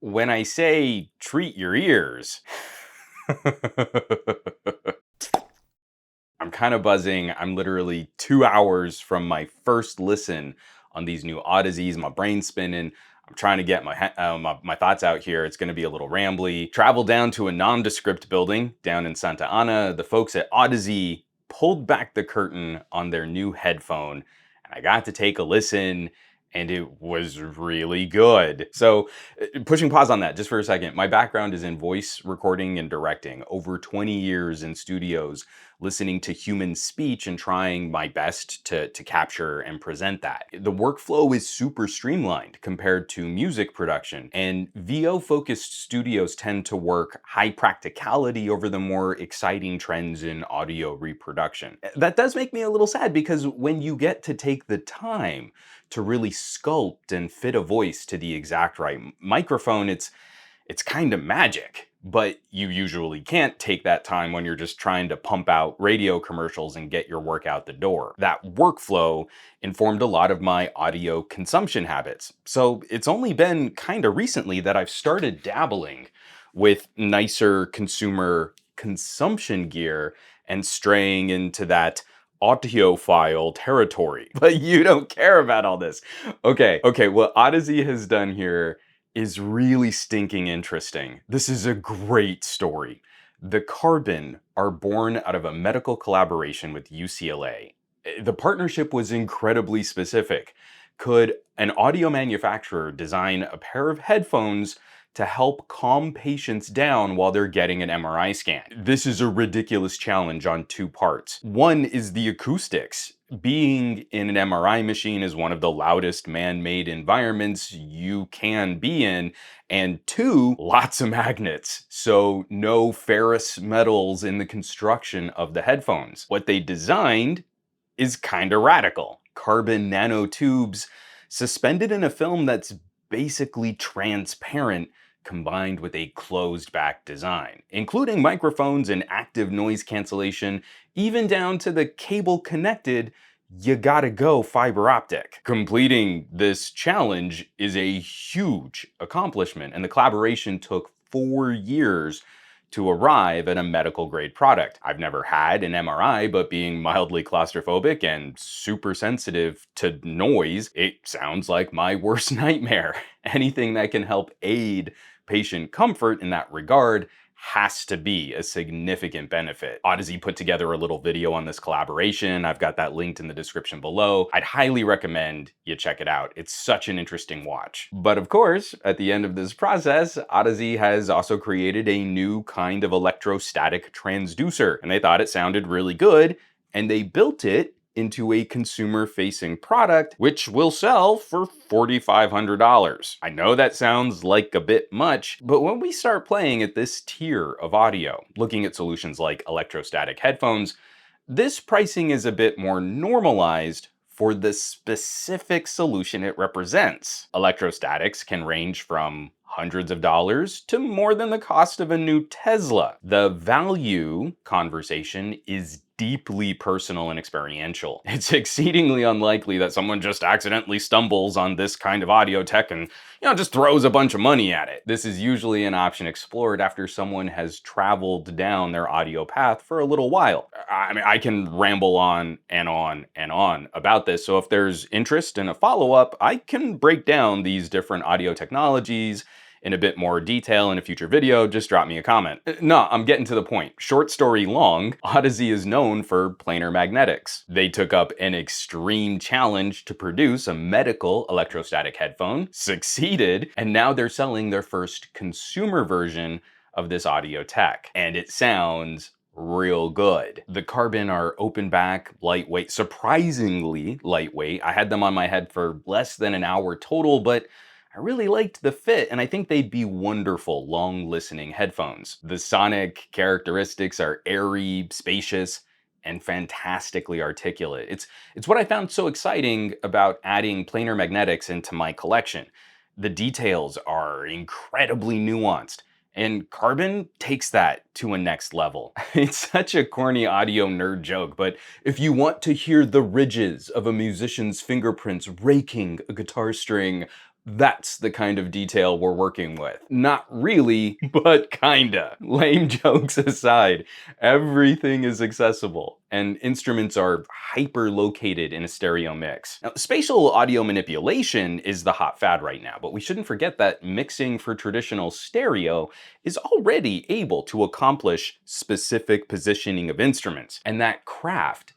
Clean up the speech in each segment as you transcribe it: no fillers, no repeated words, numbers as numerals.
When I say treat your ears, I'm kind of buzzing. I'm literally 2 hours from my first listen on these new Audeze's. My brain's spinning. I'm trying to get my thoughts out here. It's going to be a little rambly. Travel down to a nondescript building down in Santa Ana. The folks at Audeze pulled back the curtain on their new headphone, and I got to take a listen, and it was really good. So, pushing pause on that just for a second. My background is in voice recording and directing. Over 20 years in studios, listening to human speech and trying my best to capture and present that. The workflow is super streamlined compared to music production, and VO-focused studios tend to work high practicality over the more exciting trends in audio reproduction. That does make me a little sad because when you get to take the time to really sculpt and fit a voice to the exact right microphone, it's kind of magic. But you usually can't take that time when you're just trying to pump out radio commercials and get your work out the door. That workflow informed a lot of my audio consumption habits. So it's only been kind of recently that I've started dabbling with nicer consumer consumption gear and straying into that audiophile territory. But you don't care about all this. Okay, what Audeze has done here is really stinking interesting. This is a great story. The CRBN are born out of a medical collaboration with UCLA. The partnership was incredibly specific. Could an audio manufacturer design a pair of headphones to help calm patients down while they're getting an MRI scan? This is a ridiculous challenge on two parts. One is the acoustics. Being in an MRI machine is one of the loudest man-made environments you can be in. And two, lots of magnets. So no ferrous metals in the construction of the headphones. What they designed is kind of radical. Carbon nanotubes suspended in a film that's basically transparent, combined with a closed back design, including microphones and active noise cancellation, even down to the cable connected you gotta go fiber optic. Completing this challenge is a huge accomplishment, and the collaboration took 4 years to arrive at a medical grade product. I've never had an MRI, but being mildly claustrophobic and super sensitive to noise, it sounds like my worst nightmare. Anything that can help aid patient comfort in that regard has to be a significant benefit. Audeze put together a little video on this collaboration. I've got that linked in the description below. I'd highly recommend you check it out. It's such an interesting watch. But of course, at the end of this process, Audeze has also created a new kind of electrostatic transducer, and they thought it sounded really good, and they built it into a consumer-facing product, which will sell for $4,500. I know that sounds like a bit much, but when we start playing at this tier of audio, looking at solutions like electrostatic headphones, this pricing is a bit more normalized for the specific solution it represents. Electrostatics can range from hundreds of dollars to more than the cost of a new Tesla. The value conversation is deeply personal and experiential. It's exceedingly unlikely that someone just accidentally stumbles on this kind of audio tech and, just throws a bunch of money at it. This is usually an option explored after someone has traveled down their audio path for a little while. I mean, I can ramble on and on and on about this, so if there's interest in a follow-up, I can break down these different audio technologies in a bit more detail in a future video. Just drop me a comment. No, I'm getting to the point. Short story long, Audeze is known for planar magnetics. They took up an extreme challenge to produce a medical electrostatic headphone, succeeded, and now they're selling their first consumer version of this audio tech. And it sounds real good. The CRBN are open back, lightweight, surprisingly lightweight. I had them on my head for less than an hour total, but I really liked the fit, and I think they'd be wonderful long listening headphones. The sonic characteristics are airy, spacious, and fantastically articulate. It's what I found so exciting about adding planar magnetics into my collection. The details are incredibly nuanced, and CRBN takes that to a next level. It's such a corny audio nerd joke, but if you want to hear the ridges of a musician's fingerprints raking a guitar string, That's the kind of detail we're working with. Not really, but kinda. Lame jokes aside, everything is accessible, and instruments are hyper-located in a stereo mix. Now, spatial audio manipulation is the hot fad right now, but we shouldn't forget that mixing for traditional stereo is already able to accomplish specific positioning of instruments, and that craft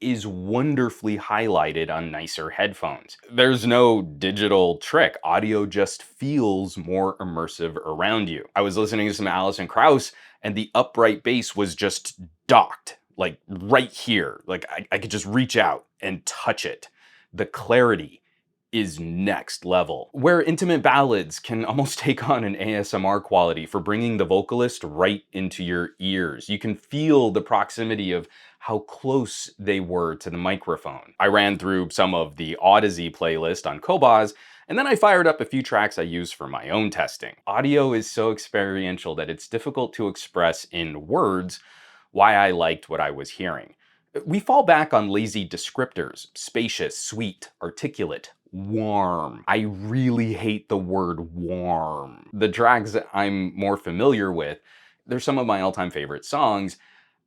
is wonderfully highlighted on nicer headphones. There's no digital trick. Audio just feels more immersive around you. I was listening to some Alison Krauss and the upright bass was just docked, like right here. Like I could just reach out and touch it. The clarity is next level. Where intimate ballads can almost take on an ASMR quality for bringing the vocalist right into your ears. You can feel the proximity of how close they were to the microphone. I ran through some of the Audeze playlist on Qobuz, and then I fired up a few tracks I use for my own testing. Audio is so experiential that it's difficult to express in words why I liked what I was hearing. We fall back on lazy descriptors: spacious, sweet, articulate, warm. I really hate the word warm. The tracks I'm more familiar with, they're some of my all-time favorite songs.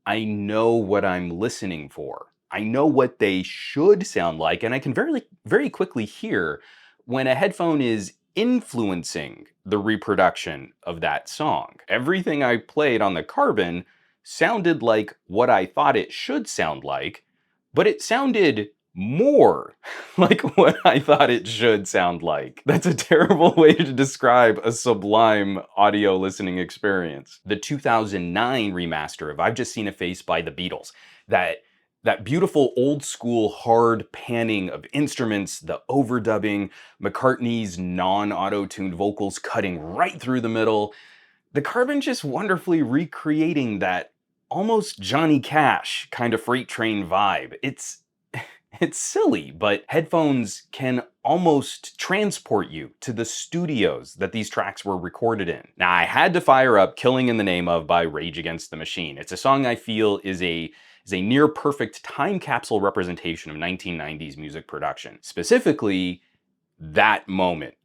I know what I'm listening for. I know what they should sound like, and I can very quickly hear when a headphone is influencing the reproduction of that song. Everything I played on the Carbon sounded like what I thought it should sound like, but it sounded more like what I thought it should sound like. That's a terrible way to describe a sublime audio listening experience. The 2009 remaster of I've Just Seen a Face by the Beatles, that beautiful old school hard panning of instruments, the overdubbing, McCartney's non-auto-tuned vocals cutting right through the middle, the Carbon just wonderfully recreating that almost Johnny Cash kind of freight train vibe. It's silly, but headphones can almost transport you to the studios that these tracks were recorded in. Now, I had to fire up Killing in the Name of by Rage Against the Machine. It's a song I feel is a near perfect time capsule representation of 1990s music production. Specifically, that moment.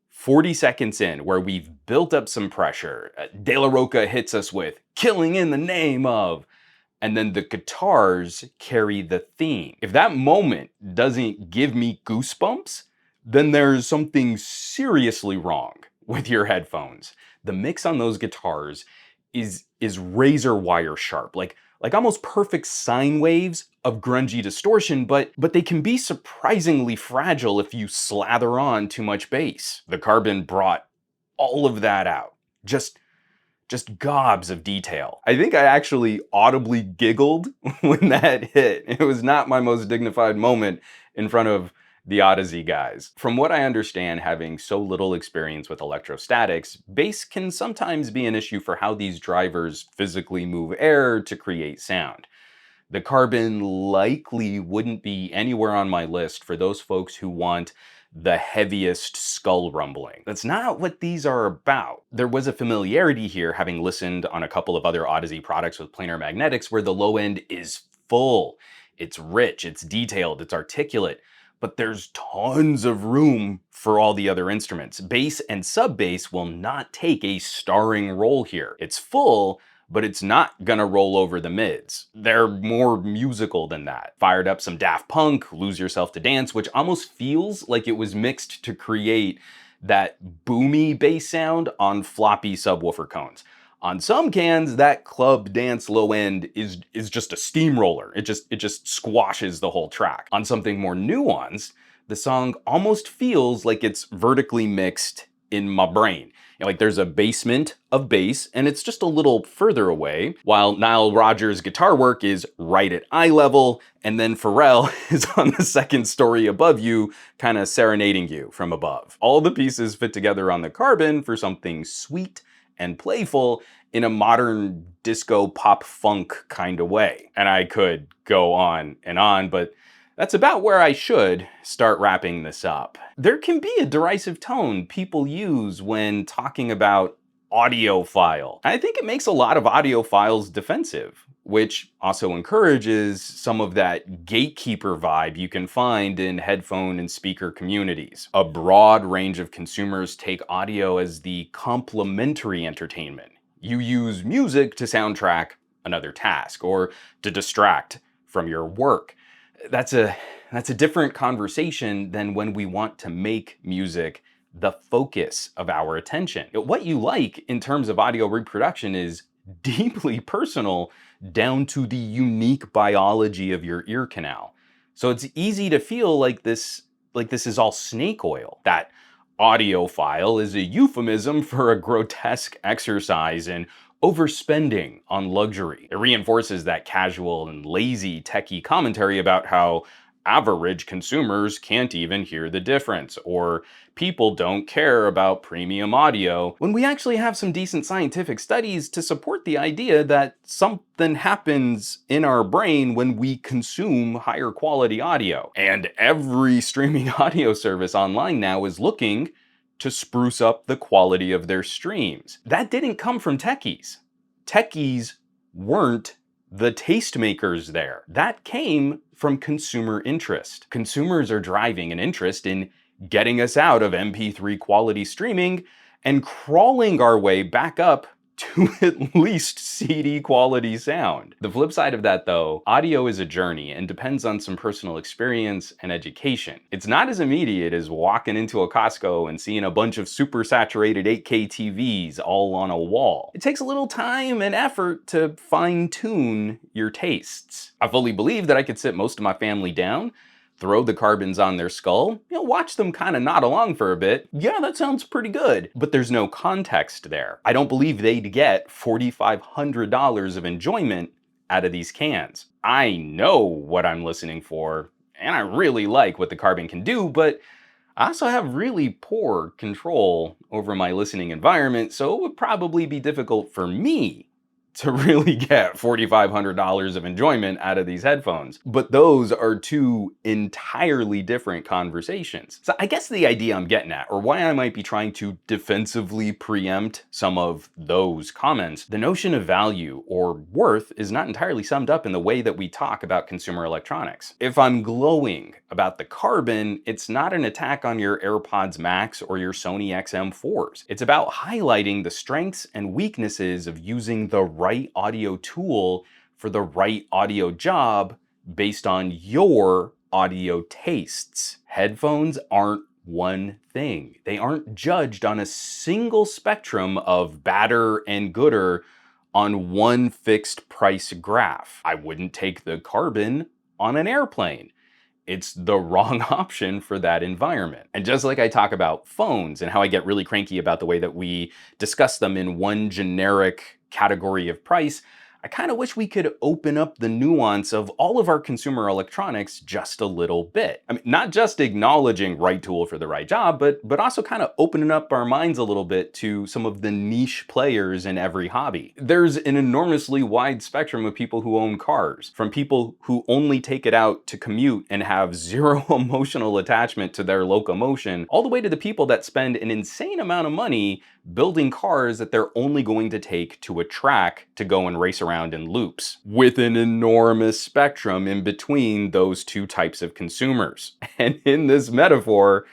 40 seconds in, where we've built up some pressure, De La Roca hits us with Killing in the Name of, and then the guitars carry the theme. If that moment doesn't give me goosebumps, then there's something seriously wrong with your headphones. The mix on those guitars is razor wire sharp, like almost perfect sine waves of grungy distortion, but they can be surprisingly fragile if you slather on too much bass. The Carbon brought all of that out. Just gobs of detail. I think I actually audibly giggled when that hit. It was not my most dignified moment in front of the Audeze guys. From what I understand, having so little experience with electrostatics, bass can sometimes be an issue for how these drivers physically move air to create sound. The Carbon likely wouldn't be anywhere on my list for those folks who want the heaviest skull rumbling. That's not what these are about. There was a familiarity here, having listened on a couple of other Audeze products with planar magnetics, where the low end is full, it's rich, it's detailed, it's articulate, but there's tons of room for all the other instruments. Bass and sub-bass will not take a starring role here. It's full, but it's not gonna roll over the mids. They're more musical than that. Fired up some Daft Punk, Lose Yourself to Dance, which almost feels like it was mixed to create that boomy bass sound on floppy subwoofer cones. On some cans, that club dance low end is just a steamroller. It just squashes the whole track. On something more nuanced, the song almost feels like it's vertically mixed in my brain. Like there's a basement of bass and it's just a little further away, while Nile Rodgers' guitar work is right at eye level, and then Pharrell is on the second story above you, kind of serenading you from above. All the pieces fit together on the Carbon for something sweet and playful in a modern disco pop funk kind of way. And I could go on, but that's about where I should start wrapping this up. There can be a derisive tone people use when talking about audiophile. I think it makes a lot of audiophiles defensive. which also encourages some of that gatekeeper vibe you can find in headphone and speaker communities. A broad range of consumers take audio as the complementary entertainment. You use music to soundtrack another task or to distract from your work. That's a different conversation than when we want to make music the focus of our attention. What you like in terms of audio reproduction is deeply personal down to the unique biology of your ear canal. So it's easy to feel like this is all snake oil. That audiophile is a euphemism for a grotesque exercise in overspending on luxury. It reinforces that casual and lazy techie commentary about how average consumers can't even hear the difference, or people don't care about premium audio, when we actually have some decent scientific studies to support the idea that something happens in our brain when we consume higher quality audio. And every streaming audio service online now is looking to spruce up the quality of their streams. That didn't come from techies. Techies weren't the tastemakers there. That came from consumer interest. Consumers are driving an interest in getting us out of MP3 quality streaming and crawling our way back up to at least CD quality sound. The flip side of that though, audio is a journey and depends on some personal experience and education. It's not as immediate as walking into a Costco and seeing a bunch of super saturated 8K TVs all on a wall. It takes a little time and effort to fine tune your tastes. I fully believe that I could sit most of my family down, throw the carbons on their skull, watch them kind of nod along for a bit. Yeah, that sounds pretty good. But there's no context there. I don't believe they'd get $4,500 of enjoyment out of these cans. I know what I'm listening for, and I really like what the carbon can do, but I also have really poor control over my listening environment, so it would probably be difficult for me to really get $4,500 of enjoyment out of these headphones. But those are two entirely different conversations. So I guess the idea I'm getting at, or why I might be trying to defensively preempt some of those comments, the notion of value or worth is not entirely summed up in the way that we talk about consumer electronics. If I'm glowing about the carbon, it's not an attack on your AirPods Max or your Sony XM4s. It's about highlighting the strengths and weaknesses of using the right audio tool for the right audio job based on your audio tastes. Headphones aren't one thing. They aren't judged on a single spectrum of badder and gooder on one fixed price graph. I wouldn't take the carbon on an airplane. It's the wrong option for that environment. And just like I talk about phones and how I get really cranky about the way that we discuss them in one generic category of price, I kind of wish we could open up the nuance of all of our consumer electronics just a little bit. I mean, not just acknowledging right tool for the right job, but also kind of opening up our minds a little bit to some of the niche players in every hobby. There's an enormously wide spectrum of people who own cars, from people who only take it out to commute and have zero emotional attachment to their locomotion, all the way to the people that spend an insane amount of money building cars that they're only going to take to a track to go and race around in loops, with an enormous spectrum in between those two types of consumers. And in this metaphor,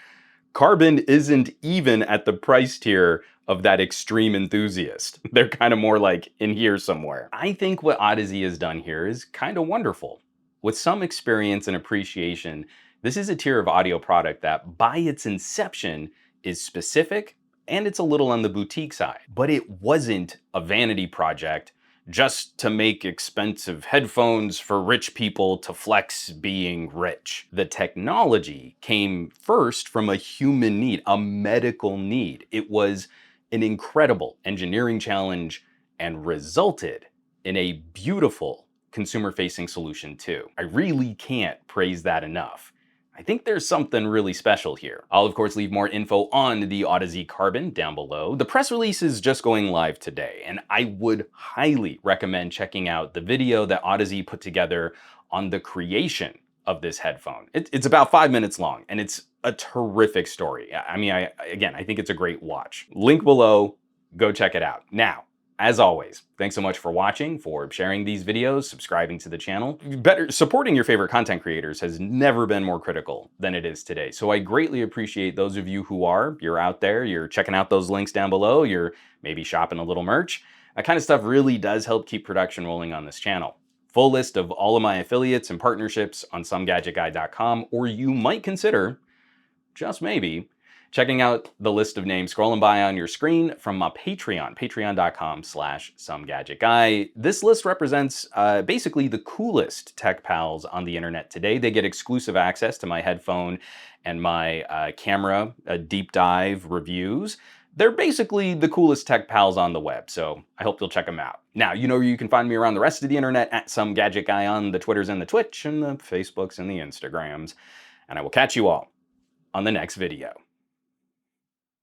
carbon isn't even at the price tier of that extreme enthusiast. They're kind of more like in here somewhere. I think what Audeze has done here is kind of wonderful. With some experience and appreciation, this is a tier of audio product that by its inception is specific, and it's a little on the boutique side. But it wasn't a vanity project just to make expensive headphones for rich people to flex being rich. The technology came first from a human need, a medical need. It was an incredible engineering challenge and resulted in a beautiful consumer-facing solution too. I really can't praise that enough. I think there's something really special here. I'll of course leave more info on the Audeze Carbon down below. The press release is just going live today, and I would highly recommend checking out the video that Audeze put together on the creation of this headphone. It's about 5 minutes long, and it's a terrific story. I mean, I think it's a great watch. Link below, go check it out. Now, As always, thanks so much for watching, for sharing these videos, subscribing to the channel. Supporting your favorite content creators has never been more critical than it is today. So I greatly appreciate those of you who are. You're out there, you're checking out those links down below, you're maybe shopping a little merch. That kind of stuff really does help keep production rolling on this channel. Full list of all of my affiliates and partnerships on SomeGadgetGuy.com, or you might consider, just maybe, checking out the list of names scrolling by on your screen from my Patreon, patreon.com/SomeGadgetGuy. This list represents basically the coolest tech pals on the internet today. They get exclusive access to my headphone and my camera deep dive reviews. They're basically the coolest tech pals on the web, so I hope you'll check them out. Now, you know you can find me around the rest of the internet at SomeGadgetGuy on the Twitters and the Twitch and the Facebooks and the Instagrams. And I will catch you all on the next video.